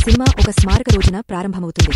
Cinema ఒక స్మారక రోజున ప్రారంభమవుతుంది.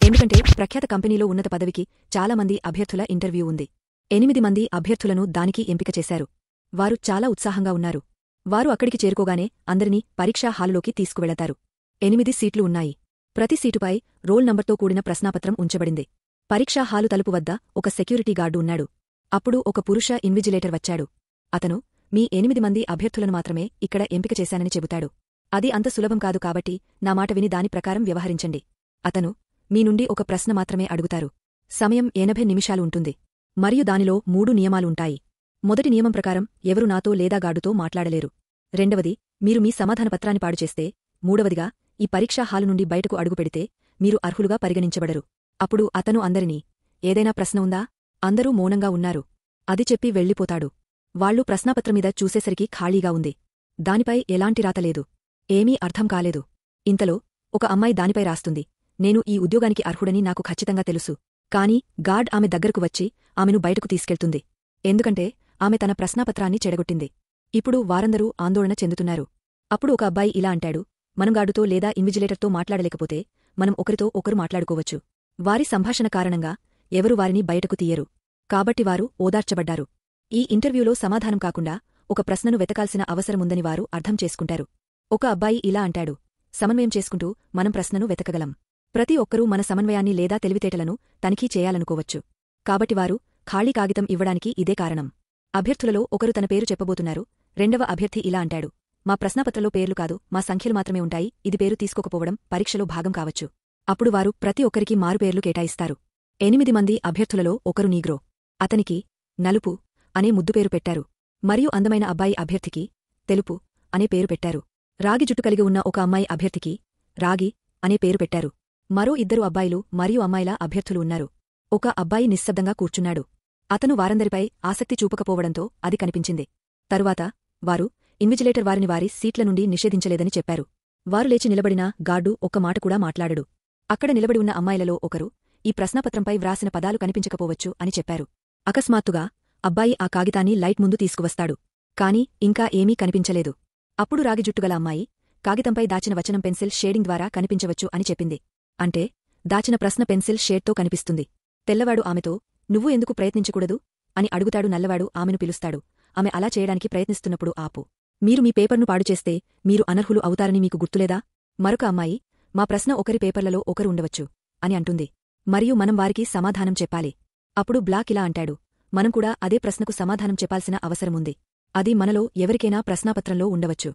ఎందుకంటే ప్రఖ్యాత కంపెనీలో ఉన్నత పదవికి చాలా మంది అభ్యర్థుల ఇంటర్వ్యూ ఉంది. 8 మంది అభ్యర్థులను దానికి ఎంపిక చేశారు. వారు చాలా ఉత్సాహంగా ఉన్నారు. వారు అక్కడికి చేరుకోగానే అందరినీ పరీక్షా హాలులోకి తీసుకువెళతారు. 8 సీట్లు ఉన్నాయి. ప్రతి సీటుపై రోల్ నంబర్తో కూడిన ప్రశ్నాపత్రం ఉంచబడింది. పరీక్షా హాలు తలుపు వద్ద ఒక సెక్యూరిటీ గార్డు ఉన్నాడు. అప్పుడు ఒక పురుష ఇన్విజిలేటర్ వచ్చాడు. అతను మీ 8 మంది అభ్యర్థులను మాత్రమే ఇక్కడ ఎంపిక చేశానని చెబుతాడు. అది అంత సులభం కాదు కాబట్టి నా మాట విని దాని ప్రకారం వ్యవహరించండి. అతను మీ నుండి ఒక ప్రశ్న మాత్రమే అడుగుతారు. సమయం 80 నిమిషాలు ఉంటుంది. మరియు దానిలో 3 నియమాలుంటాయి. మొదటి నియమం ప్రకారం ఎవరు నాతో లేదా గార్డుతో మాట్లాడలేరు. రెండవది, మీరు మీ సమాధానపత్రాన్ని పాడుచేస్తే. మూడవదిగా, ఈ పరీక్షా హాలు నుండి బయటకు అడుగుపెడితే మీరు అర్హులుగా పరిగణించబడరు. అప్పుడు అతను అందరినీ, ఏదైనా ప్రశ్న ఉందా? అందరూ మౌనంగా ఉన్నారు. అది చెప్పి వెళ్ళిపోతాడు. వాళ్లు ప్రశ్నాపత్రమీద చూసేసరికి ఖాళీగా ఉంది. దానిపై ఎలాంటి రాతలేదు. ఏమీ అర్థం కాలేదు. ఇంతలో ఒక అమ్మాయి దానిపై రాస్తుంది, నేను ఈ ఉద్యోగానికి అర్హుడని నాకు ఖచ్చితంగా తెలుసు. కాని గార్డ్ ఆమె దగ్గరకు వచ్చి ఆమెను బయటకు తీసుకెళ్తుంది. ఎందుకంటే ఆమె తన ప్రశ్నాపత్రాన్ని చెడగొట్టింది. ఇప్పుడు వారందరూ ఆందోళన చెందుతున్నారు. అప్పుడు ఒక అబ్బాయి ఇలా అంటాడు, మనం గార్డుతో లేదా ఇన్విజిలేటర్తో మాట్లాడలేకపోతే మనం ఒకరితో ఒకరు మాట్లాడుకోవచ్చు. వారి సంభాషణ కారణంగా ఎవరు వారిని బయటకు తీయరు. కాబట్టి వారు ఓదార్చబడ్డారు. ఈ ఇంటర్వ్యూలో సమాధానం కాకుండా ఒక ప్రశ్నను వెతకాల్సిన అవసరముందని వారు అర్థం చేసుకుంటారు. ఒక అబ్బాయి ఇలా అంటాడు, సమన్వయం చేసుకుంటూ మనం ప్రశ్నను వెతకగలం. ప్రతి ఒక్కరూ మన సమన్వయాన్ని లేదా తెలివితేటలను తనిఖీ చేయాలనుకోవచ్చు. కాబట్టి వారు ఖాళీ కాగితం ఇవ్వడానికి ఇదే కారణం. అభ్యర్థులలో ఒకరు తన పేరు చెప్పబోతున్నారు. రెండవ అభ్యర్థి ఇలా అంటాడు, మా ప్రశ్నాపత్రంలో పేర్లు కాదు, మా సంఖ్యలు మాత్రమే ఉంటాయి. ఇది పేరు తీసుకోకపోవడం పరీక్షలో భాగం కావచ్చు. అప్పుడు వారు ప్రతి ఒక్కరికి మారుపేర్లు కేటాయిస్తారు. 8 మంది అభ్యర్థులలో ఒకరు నీగ్రో. అతనికి నలుపు అనే ముద్దుపేరు పెట్టారు. మరియు అందమైన అబ్బాయి అభ్యర్థికి తెలుపు అనే పేరు పెట్టారు. రాగి జుట్టు కలిగి ఉన్న ఒక అమ్మాయి అభ్యర్థికి రాగి అనే పేరు పెట్టారు. మరో 2 అబ్బాయిలు మరియు అమ్మాయిల అభ్యర్థులు ఉన్నారు. ఒక అబ్బాయి నిశ్శబ్దంగా కూర్చున్నాడు. అతను వారందరిపై ఆసక్తి చూపకపోవడంతో అది కనిపించింది. తరువాత వారు ఇన్విజిలేటర్ వారిని వారి సీట్ల నుండి నిషేధించలేదని చెప్పారు. వారు లేచి నిలబడినా గార్డు ఒక్క మాట కూడా మాట్లాడడు. అక్కడ నిలబడి ఉన్న అమ్మాయిలలో ఒకరు, ఈ ప్రశ్నపత్రంపై వ్రాసిన పదాలు కనిపించకపోవచ్చు అని చెప్పారు. అకస్మాత్తుగా అబ్బాయి ఆ కాగితాన్ని లైట్ ముందు తీసుకువస్తాడు. కాని ఇంకా ఏమీ కనిపించలేదు. అప్పుడు రాగి జుట్టుగల అమ్మాయి, కాగితంపై దాచిన వచనం పెన్సిల్ షేడింగ్ ద్వారా కనిపించవచ్చు అని చెప్పింది. అంటే దాచిన ప్రశ్న పెన్సిల్ షేడ్తో కనిపిస్తుంది. తెల్లవాడు ఆమెతో, నువ్వు ఎందుకు ప్రయత్నించకూడదు అని అడుగుతాడు. నల్లవాడు ఆమెను పిలుస్తాడు. ఆమె అలా చేయడానికి ప్రయత్నిస్తున్నప్పుడు ఆపు. మీరు మీ పేపర్ను పాడుచేస్తే మీరు అనర్హులు అవుతారని మీకు గుర్తులేదా? మరొక అమ్మాయి, మా ప్రశ్న ఒకరి పేపర్లలో ఒకరు ఉండవచ్చు అని అంటుంది. మరియు మనం వారికి సమాధానం చెప్పాలి. అప్పుడు బ్లాక్ ఇలా అంటాడు, మనం కూడా అదే ప్రశ్నకు సమాధానం చెప్పాల్సిన అవసరముంది. అది మనలో ఎవరికైనా ప్రశ్నాపత్రంలో ఉండవచ్చు.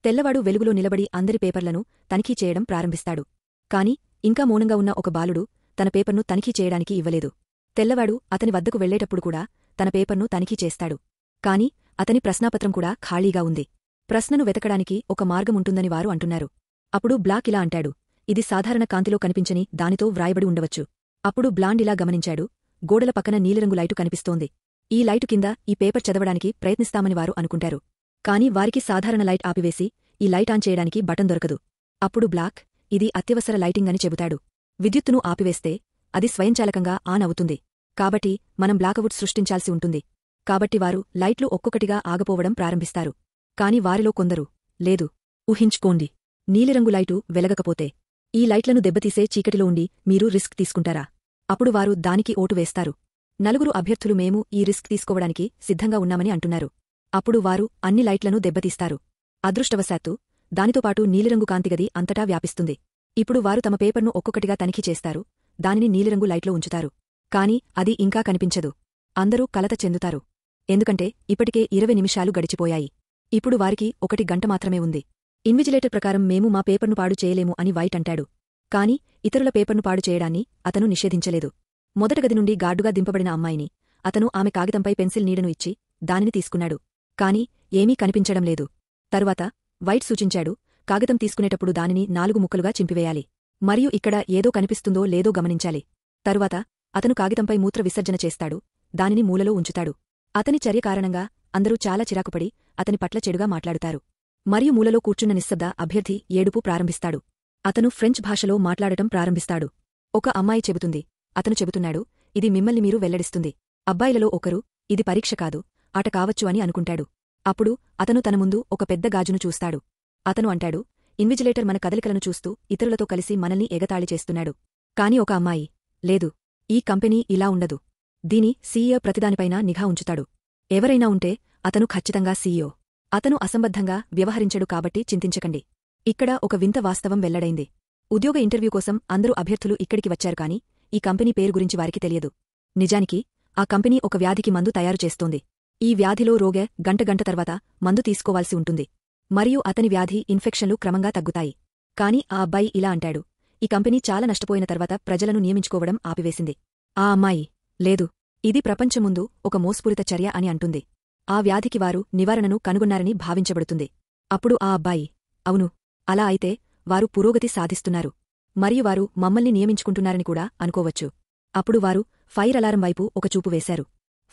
తెల్లవాడు వెలుగులో నిలబడి అందరి పేపర్లను తనిఖీ చేయడం ప్రారంభిస్తాడు. కాని ఇంకా మౌనంగా ఉన్న ఒక బాలుడు తన పేపర్ను తనిఖీ చేయడానికి ఇవ్వలేదు. తెల్లవాడు అతని వద్దకు వెళ్లేటప్పుడు కూడా తన పేపర్ను తనిఖీ చేస్తాడు. కాని అతని ప్రశ్నాపత్రం కూడా ఖాళీగా ఉంది. ప్రశ్నను వెతకడానికి ఒక మార్గముంటుందని వారు అంటున్నారు. అప్పుడు బ్లాక్ ఇలా అంటాడు, ఇది సాధారణ కాంతిలో కనిపించని దానితో వ్రాయబడి ఉండవచ్చు. అప్పుడు బ్లాండ్ ఇలా గమనించాడు, గోడల పక్కన నీలిరంగు లైటు కనిపిస్తోంది. ఈ లైటు కింద ఈ పేపర్ చదవడానికి ప్రయత్నిస్తామని వారు అనుకుంటారు. కాని వారికి సాధారణ లైట్ ఆపివేసి ఈ లైట్ ఆన్ చేయడానికి బటన్ దొరకదు. అప్పుడు బ్లాక్, ఇది అత్యవసర లైటింగ్ అని చెబుతాడు. విద్యుత్తును ఆపివేస్తే అది స్వయంచాలకంగా ఆన్ అవుతుంది. కాబట్టి మనం బ్లాకవుట్ సృష్టించాల్సి ఉంటుంది. కాబట్టి వారు లైట్లు ఒక్కొక్కటిగా ఆగపోవడం ప్రారంభిస్తారు. కాని వారిలో కొందరు, లేదు, ఊహించుకోండి, నీలిరంగు లైటు వెలగకపోతే ఈ లైట్లను దెబ్బతీసే చీకటిలో ఉండి మీరు రిస్క్ తీసుకుంటారా? అప్పుడు వారు దానికి ఓటు వేస్తారు. 4 అభ్యర్థులు మేము ఈ రిస్క్ తీసుకోవడానికి సిద్ధంగా ఉన్నామని అంటున్నారు. అప్పుడు వారు అన్ని లైట్లను దెబ్బతీస్తారు. అదృష్టవశాత్తు దానితోపాటు నీలిరంగు కాంతిగది అంతటా వ్యాపిస్తుంది. ఇప్పుడు వారు తమ పేపర్ను ఒక్కొక్కటిగా తనిఖీ చేస్తారు. దానిని నీలిరంగు లైట్లో ఉంచుతారు. కాని అది ఇంకా కనిపించదు. అందరూ కలత చెందుతారు. ఎందుకంటే ఇప్పటికే 20 నిమిషాలు గడిచిపోయాయి. ఇప్పుడు వారికి 1 గంట మాత్రమే ఉంది. ఇన్విజిలేటర్ ప్రకారం మేము మా పేపర్ను పాడు చేయలేము అని వైట్ అంటాడు. కాని ఇతరుల పేపర్ను పాడు చేయడాన్ని అతను నిషేధించలేదు. మొదట గది నుండి గార్డుగా దింపబడిన అమ్మాయిని అతను ఆమె కాగితంపై పెన్సిల్ నీడను ఇచ్చి దానిని తీసుకున్నాడు. కాని ఏమీ కనిపించడం లేదు. తరువాత వైట్ సూచించాడు, కాగితం తీసుకునేటప్పుడు దానిని 4 ముక్కలుగా చింపివేయాలి. మరియు ఇక్కడ ఏదో కనిపిస్తుందో లేదో గమనించాలి. తరువాత అతను కాగితంపై మూత్ర విసర్జన చేస్తాడు. దానిని మూలలో ఉంచుతాడు. అతని చర్య కారణంగా అందరూ చాలా చిరాకుపడి అతని పట్ల చెడుగా మాట్లాడుతారు. మరియు మూలలో కూర్చున్న నిశ్శబ్ద అభ్యర్థి ఏడుపు ప్రారంభిస్తాడు. అతను ఫ్రెంచ్ భాషలో మాట్లాడటం ప్రారంభిస్తాడు. ఒక అమ్మాయి చెబుతుంది, అతను చెబుతున్నాడు, ఇది మిమ్మల్ని మీరు వెల్లడిస్తుంది. అబ్బాయిలలో ఒకరు, ఇది పరీక్ష కాదు, ఆట కావచ్చు అని అనుకుంటాడు. అప్పుడు అతను తన ముందు ఒక పెద్ద గాజును చూస్తాడు. అతను అంటాడు, ఇన్విజిలేటర్ మన కదలికలను చూస్తూ ఇతరులతో కలిసి మనల్ని ఎగతాళి చేస్తున్నాడు. కాని ఒక అమ్మాయి, లేదు, ఈ కంపెనీ ఇలా ఉండదు. దీని సీఈఓ ప్రతిదానిపైనా నిఘా ఉంచుతాడు. ఎవరైనా ఉంటే అతను ఖచ్చితంగా సీఈఓ. అతను అసంబద్ధంగా వ్యవహరించడు కాబట్టి చింతించకండి. ఇక్కడ ఒక వింత వాస్తవం వెల్లడైంది. ఉద్యోగ ఇంటర్వ్యూ కోసం అందరూ అభ్యర్థులు ఇక్కడికి వచ్చారు కాని ఈ కంపెనీ పేరు గురించి వారికి తెలియదు. నిజానికి ఆ కంపెనీ ఒక వ్యాధికి మందు తయారు చేస్తోంది. ఈ వ్యాధిలో రోగే గంట తర్వాత మందు తీసుకోవాల్సి ఉంటుంది. మరియు అతని వ్యాధి ఇన్ఫెక్షన్లు క్రమంగా తగ్గుతాయి. కాని ఆ అబ్బాయి ఇలా అంటాడు, ఈ కంపెనీ చాలా నష్టపోయిన తర్వాత ప్రజలను నియమించుకోవడం ఆపివేసింది. ఆ అమ్మాయి, లేదు, ఇది ప్రపంచముందు ఒక మోసపూరిత చర్య అని అంటుంది. ఆ వ్యాధికి వారు నివారణను కనుగొన్నారని భావించబడుతుంది. అప్పుడు ఆ అబ్బాయి, అవును, అలా అయితే వారు పురోగతి సాధిస్తున్నారు. మరియు వారు మమ్మల్ని నియమించుకుంటున్నారని కూడా అనుకోవచ్చు. అప్పుడు వారు ఫైర్ అలారం వైపు ఒక చూపు వేశారు.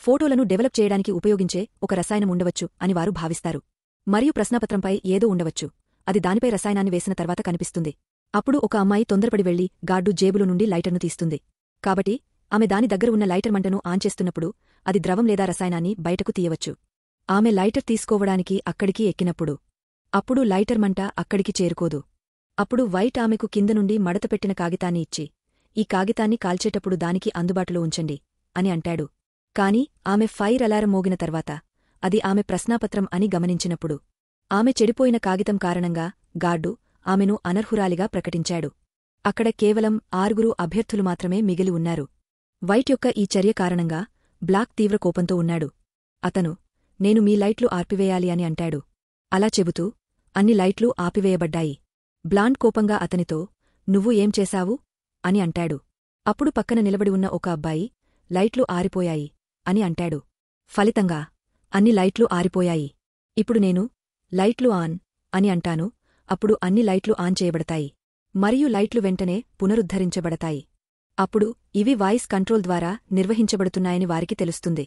ఫోటోలను డెవలప్ చేయడానికి ఉపయోగించే ఒక రసాయనం ఉండవచ్చు అని వారు భావిస్తారు. మరియు ప్రశ్నాపత్రంపై ఏదో ఉండవచ్చు, అది దానిపై రసాయనాన్ని వేసిన తర్వాత కనిపిస్తుంది. అప్పుడు ఒక అమ్మాయి తొందరపడి వెళ్లి గార్డు జేబులో నుండి లైటర్ను తీస్తుంది. కాబట్టి ఆమె దాని దగ్గర ఉన్న లైటర్ మంటను ఆన్ చేస్తున్నప్పుడు అది ద్రవం లేదా రసాయనాన్ని బయటకు తీయవచ్చు. ఆమె లైటర్ తీసుకోవడానికి అక్కడికి ఎక్కినప్పుడు అప్పుడు లైటర్ మంట అక్కడికి చేరుకోదు. అప్పుడు వైట్ ఆమెకు కింద నుండి మడతపెట్టిన కాగితాన్ని ఇచ్చి, ఈ కాగితాన్ని కాల్చేటప్పుడు దానికి అందుబాటులో ఉంచండి అని అంటాడు. కాని ఆమె ఫైర్ అలారం మోగిన తర్వాత అది ఆమె ప్రశ్నాపత్రం అని గమనించినప్పుడు ఆమె చెడిపోయిన కాగితం కారణంగా గార్డు ఆమెను అనర్హురాలిగా ప్రకటించాడు. అక్కడ కేవలం 6 అభ్యర్థులు మాత్రమే మిగిలి ఉన్నారు. వైట్ యొక్క ఈ చర్య కారణంగా బ్లాక్ తీవ్ర కోపంతో ఉన్నాడు. అతను, నేను మీ లైట్లు ఆర్పివేయాలి అని అంటాడు. అలా చెబుతూ అన్ని లైట్లు ఆపివేయబడ్డాయి. బ్లాండ్ కోపంగా అతనితో, నువ్వు ఏం చేశావు అని అంటాడు. అప్పుడు పక్కన నిలబడి ఉన్న ఒక అబ్బాయి, లైట్లు ఆరిపోయాయి అని అంటాడు. ఫలితంగా అన్ని లైట్లు ఆరిపోయాయి. ఇప్పుడు నేను లైట్లు ఆన్ అని అంటాను. అప్పుడు అన్ని లైట్లు ఆన్ చేయబడతాయి మరియు లైట్లు వెంటనే పునరుద్ధరించబడతాయి. అప్పుడు ఇవి వాయిస్ కంట్రోల్ ద్వారా నిర్వహించబడుతున్నాయని వారికి తెలుస్తుంది.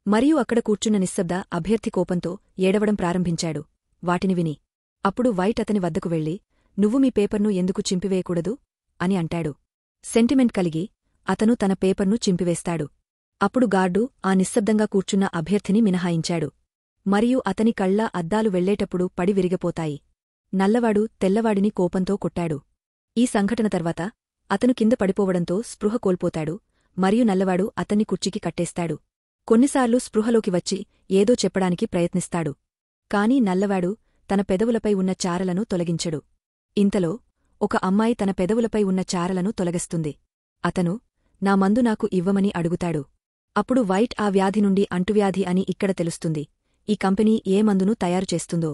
మరియు అక్కడ కూర్చున్న నిశ్శబ్ద అభ్యర్థి కోపంతో ఏడవడం ప్రారంభించాడు వాటిని విని. అప్పుడు వైట్ అతని వద్దకు వెళ్లి, నువ్వు మీ పేపర్ను ఎందుకు చింపివేయకూడదు అని అంటాడు. సెంటిమెంట్ కలిగి అతను తన పేపర్ను చింపివేస్తాడు. అప్పుడు గార్డు ఆ నిశ్శబ్దంగా కూర్చున్న అభ్యర్థిని మినహాయించాడు. మరియు అతని కళ్ళ అద్దాలు వెళ్లేటప్పుడు పడి విరిగిపోతాయి. నల్లవాడు తెల్లవాడిని కోపంతో కొట్టాడు. ఈ సంఘటన తర్వాత అతను కింద పడిపోవడంతో స్పృహ కోల్పోతాడు మరియు నల్లవాడు అతన్ని కుర్చీకి కట్టేస్తాడు. కొన్నిసార్లు స్పృహలోకి వచ్చి ఏదో చెప్పడానికి ప్రయత్నిస్తాడు. కాని నల్లవాడు తన పెదవులపై ఉన్న చారలను తొలగించడు. ఇంతలో ఒక అమ్మాయి తన పెదవులపై ఉన్న చారలను తొలగిస్తుంది. అతను, నా మందు నాకు ఇవ్వమని అడుగుతాడు. అప్పుడు వైట్ ఆ వ్యాధి నుండి అంటువ్యాధి అని ఇక్కడ తెలుస్తుంది. ఈ కంపెనీ ఏ మందును తయారు చేస్తుందో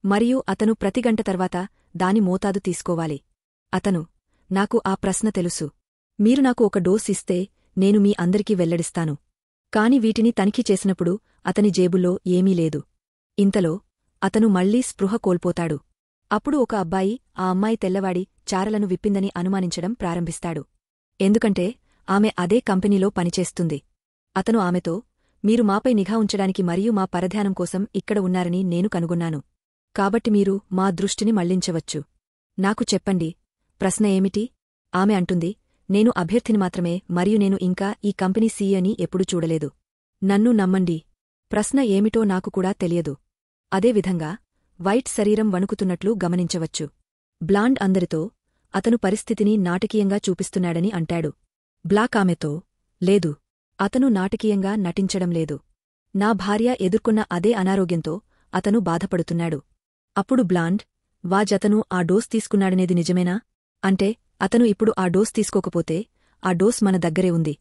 మరియు అతను ప్రతి గంట తర్వాత దాని మోతాదు తీసుకోవాలి. అతను, నాకు ఆ ప్రశ్న తెలుసు. మీరు నాకు ఒక డోస్ ఇస్తే నేను మీ అందరికీ వెల్లడిస్తాను. కాని వీటిని తనిఖీ చేసినప్పుడు అతని జేబుల్లో ఏమీ లేదు. ఇంతలో అతను మళ్లీ స్పృహ కోల్పోతాడు. అప్పుడు ఒక అబ్బాయి ఆ అమ్మాయి తెల్లవాడి చారలను విప్పిందని అనుమానించడం ప్రారంభిస్తాడు. ఎందుకంటే ఆమె అదే కంపెనీలో పనిచేస్తుంది. అతను ఆమెతో, మీరు మాపై నిఘా ఉంచడానికి మరియు మా పరధ్యానం కోసం ఇక్కడ ఉన్నారని నేను కనుగొన్నాను. కాబట్టి మీరు మా దృష్టిని మళ్లించవచ్చు. నాకు చెప్పండి, ప్రశ్న ఏమిటి? ఆమె అంటుంది, నేను అభ్యర్థిని మాత్రమే మరియు నేను ఇంకా ఈ కంపెనీ సీఈఓని ఎప్పుడూ చూడలేదు. నన్ను నమ్మండి. ప్రశ్న ఏమిటో నాకు కూడా తెలియదు. అదేవిధంగా వైట్ శరీరం వణుకుతున్నట్లు గమనించవచ్చు. బ్లాండ్ అందరితో అతను పరిస్థితిని నాటకీయంగా చూపిస్తున్నాడని అంటాడు. బ్లాక్ ఆమెతో, లేదు, అతను నాటకీయంగా నటించడం లేదు. నా భార్య ఎదుర్కొన్న అదే అనారోగ్యంతో అతను బాధపడుతున్నాడు. అప్పుడు బ్లాండ్, అతను ఆ డోస్ తీసుకున్నాడనేది నిజమేనా? అంటే అతను ఇప్పుడు ఆ డోస్ తీసుకోకపోతే ఆ డోస్ మన దగ్గరే ఉంది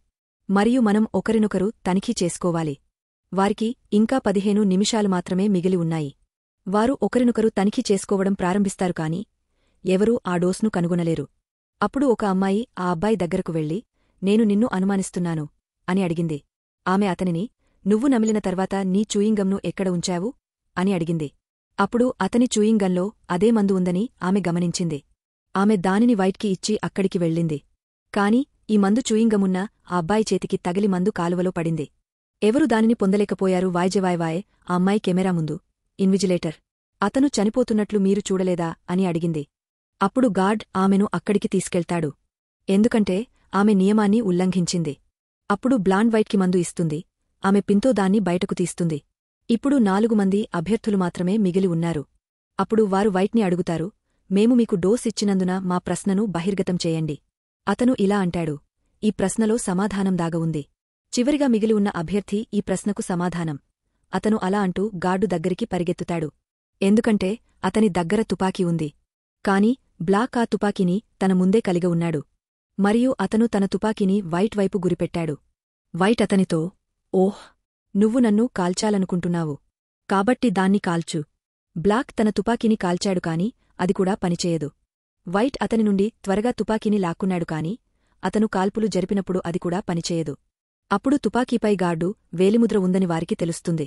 మరియు మనం ఒకరినొకరు తనిఖీ చేసుకోవాలి. వారికి ఇంకా 15 నిమిషాలు మాత్రమే మిగిలి ఉన్నాయి. వారు ఒకరినొకరు తనిఖీ చేసుకోవడం ప్రారంభిస్తారు కాని ఎవరూ ఆ డోస్ను కనుగొనలేరు. అప్పుడు ఒక అమ్మాయి ఆ అబ్బాయి దగ్గరకు వెళ్లి, నేను నిన్ను అనుమానిస్తున్నాను అని అడిగింది. ఆమె అతనిని, నువ్వు నమిలిన తర్వాత నీ చూయింగంను ఎక్కడ ఉంచావు అని అడిగింది. అప్పుడు అతని చూయింగంలో అదే మందు ఉందని ఆమె గమనించింది. ఆమె దానిని వైట్కి ఇచ్చి అక్కడికి వెళ్ళింది. కాని ఈ మందు చూయింగమున్న ఆ అబ్బాయి చేతికి తగిలి మందు కాలువలో పడింది. ఎవరు దానిని పొందలేకపోయారు? వాయ్ ఆ అమ్మాయి కెమెరా ముందు, ఇన్విజిలేటర్, అతను చనిపోతున్నట్లు మీరు చూడలేదా అని అడిగింది. అప్పుడు గార్డ్ ఆమెను అక్కడికి తీసుకెళ్తాడు. ఎందుకంటే ఆమె నియమాన్ని ఉల్లంఘించింది. అప్పుడు బ్లాండ్ వైట్కి మందు ఇస్తుంది. ఆమె పిన్తో దాన్ని బయటకు తీస్తుంది. ఇప్పుడు 4 మంది అభ్యర్థులు మాత్రమే మిగిలి ఉన్నారు. అప్పుడు వారు వైట్ని అడుగుతారు, మేము మీకు డోస్ ఇచ్చినందున మా ప్రశ్నను బహిర్గతం చేయండి. అతను ఇలా అంటాడు. ఈ ప్రశ్నలో సమాధానం దాగ ఉంది. చివరిగా మిగిలి ఉన్న అభ్యర్థి ఈ ప్రశ్నకు సమాధానం. అతను అలా అంటూ గార్డు దగ్గరికి పరిగెత్తుతాడు. ఎందుకంటే అతని దగ్గర తుపాకీ ఉంది. కాని బ్లాక్ ఆ తుపాకీని తన ముందే కలిగి ఉన్నాడు. మరియు అతను తన తుపాకీని వైట్ వైపు గురిపెట్టాడు. వైట్ అతనితో, ఓహ్, నువ్వు నన్ను కాల్చాలనుకుంటున్నావు. కాబట్టి దాన్ని కాల్చు. బ్లాక్ తన తుపాకీని కాల్చాడు కాని అది కూడా పనిచేయదు. వైట్ అతని నుండి త్వరగా తుపాకీని లాక్కున్నాడు కాని అతను కాల్పులు జరిపినప్పుడు అది కూడా పనిచేయదు. అప్పుడు తుపాకీపై గార్డు వేలిముద్ర ఉందని వారికి తెలుస్తుంది.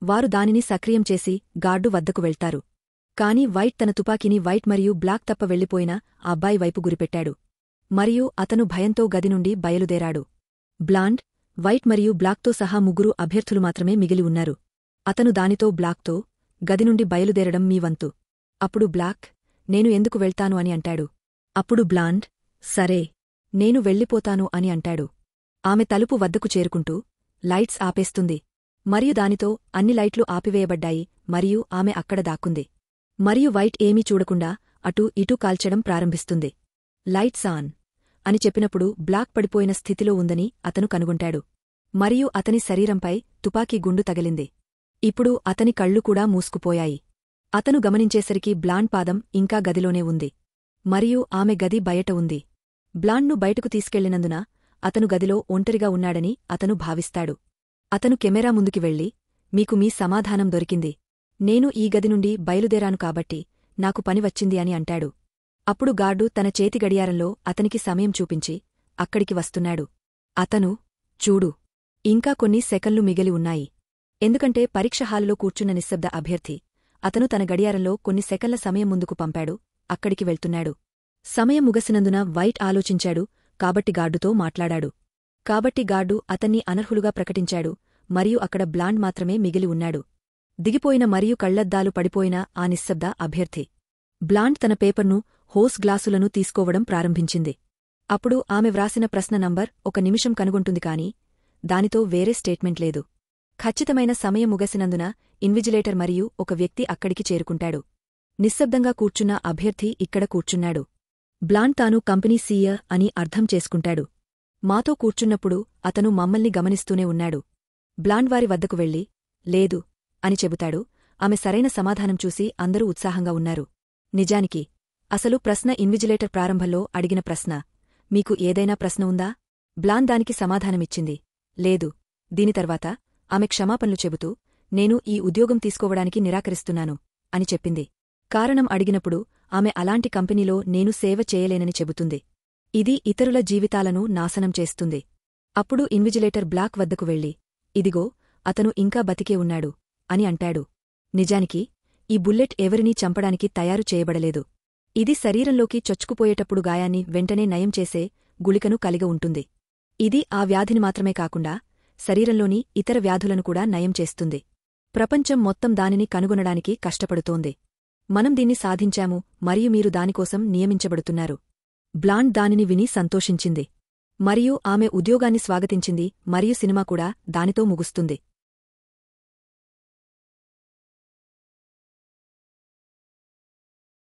వారు దానిని సక్రియం చేసి గార్డు వద్దకు వెళ్తారు. కాని వైట్ తన తుపాకీని వైట్ మరియు బ్లాక్ తప్ప వెళ్లిపోయిన ఆ అబ్బాయి వైపు గురిపెట్టాడు. మరియు అతను భయంతో గది నుండి బయలుదేరాడు. బ్లాండ్, వైట్ మరియు బ్లాక్తో సహా ముగ్గురు అభ్యర్థులు మాత్రమే మిగిలి ఉన్నారు. అతను దానితో బ్లాక్తో, గది నుండి బయలుదేరడం మీ వంతు. అప్పుడు బ్లాక్, నేను ఎందుకు వెళ్తాను అని అంటాడు. అప్పుడు బ్లాండ్, సరే, నేను వెళ్ళిపోతాను అని అంటాడు. ఆమె తలుపు వద్దకు చేరుకుంటూ లైట్స్ ఆపేస్తుంది. మరియు దానితో అన్ని లైట్లు ఆపివేయబడ్డాయి మరియు ఆమె అక్కడ దాక్కుంది. మరియు వైట్ ఏమీ చూడకుండా అటూ ఇటూ కాల్చడం ప్రారంభిస్తుంది. లైట్స్ ఆన్ అని చెప్పినప్పుడు బ్లాక్ పడిపోయిన స్థితిలో ఉందని అతను కనుగొంటాడు. మరియు అతని శరీరంపై తుపాకీ గుండు తగిలింది. ఇప్పుడు అతని కళ్ళు కూడా మూసుకుపోయాయి. అతను గమనించేసరికి బ్లాండ్ పాదం ఇంకా గదిలోనే ఉంది. మరియు ఆమె గది బయట ఉంది. బ్లాండ్ను బయటకు తీసుకెళ్లినందున అతను గదిలో ఒంటరిగా ఉన్నాడని అతను భావిస్తాడు. అతను కెమెరా ముందుకి వెళ్లి, మీకు మీ సమాధానం దొరికింది. నేను ఈ గది నుండి బయలుదేరాను కాబట్టి నాకు పని వచ్చింది అని అంటాడు. అప్పుడు గార్డు తన చేతి గడియారంలో అతనికి సమయం చూపించి అక్కడికి వస్తున్నాడు. అతను, చూడు, ఇంకా కొన్ని సెకన్లు మిగిలి ఉన్నాయి. ఎందుకంటే పరీక్ష హాలులో కూర్చున్న నిశ్శబ్ద అభ్యర్థి అతను తన గడియారంలో కొన్ని సెకన్ల సమయం ముందుకు పంపాడు. అక్కడికి వెళ్తున్నాడు. సమయం ముగసినందున వైట్ ఆలోచించాడు కాబట్టి గార్డుతో మాట్లాడాడు. కాబట్టి గార్డు అతన్ని అనర్హులుగా ప్రకటించాడు మరియు అక్కడ బ్లాండ్ మాత్రమే మిగిలి ఉన్నాడు. దిగిపోయిన మరియు కళ్లద్దాలు పడిపోయిన ఆ నిశ్శబ్ద అభ్యర్థి. బ్లాండ్ తన పేపర్ను, హోస్ గ్లాసులను తీసుకోవడం ప్రారంభించింది. అప్పుడు ఆమె వ్రాసిన ప్రశ్న నంబర్ 1 నిమిషం కనుగొంటుంది కాని దానితో వేరే స్టేట్మెంట్ లేదు. ఖచ్చితమైన సమయం ముగసినందున ఇన్విజిలేటర్ మరియు ఒక వ్యక్తి అక్కడికి చేరుకుంటాడు. నిశ్శబ్దంగా కూర్చున్న అభ్యర్థి ఇక్కడ కూర్చున్నాడు. బ్లాండ్ తాను కంపెనీ సీఈఓ అని అర్థం చేసుకుంటాడు. మాతో కూర్చున్నప్పుడు అతను మమ్మల్ని గమనిస్తూనే ఉన్నాడు. బ్లాండ్ వారి వద్దకు వెళ్లి, లేదు అని చెబుతాడు. ఆమె సరైన సమాధానం చూసి అందరూ ఉత్సాహంగా ఉన్నారు. నిజానికి అసలు ప్రశ్న ఇన్విజిలేటర్ ప్రారంభంలో అడిగిన ప్రశ్న, మీకు ఏదైనా ప్రశ్న ఉందా? బ్లాండ్ దానికి సమాధానమిచ్చింది, లేదు. దీని తర్వాత ఆమె క్షమాపణలు చెబుతూ, నేను ఈ ఉద్యోగం తీసుకోవడానికి నిరాకరిస్తున్నాను అని చెప్పింది. కారణం అడిగినప్పుడు ఆమె అలాంటి కంపెనీలో నేను సేవ చేయలేనని చెబుతుంది. ఇది ఇతరుల జీవితాలను నాశనం చేస్తుంది. అప్పుడు ఇన్విజిలేటర్ బ్లాక్ వద్దకు వెళ్లి, ఇదిగో, అతను ఇంకా బతికే ఉన్నాడు అని అంటాడు. నిజానికి ఈ బుల్లెట్ ఎవరినీ చంపడానికి తయారు చేయబడలేదు. ఇది శరీరంలోకి చొచ్చుకుపోయేటప్పుడు గాయాన్ని వెంటనే నయం చేసే గుళికను కలిగి ఉంటుంది. ఇది ఆ వ్యాధిని మాత్రమే కాకుండా శరీరంలోని ఇతర వ్యాధులను కూడా నయం చేస్తుంది. ప్రపంచం మొత్తం దానిని కనుగొనడానికి కష్టపడుతోంది. మనం దీన్ని సాధించాము మరియు మీరు దానికోసం నియమించబడుతున్నారు. బ్లాండ్ దానిని విని సంతోషించింది. మరియు ఆమె ఉద్యోగాన్ని స్వాగతించింది మరియు సినిమా కూడా దానితో ముగుస్తుంది.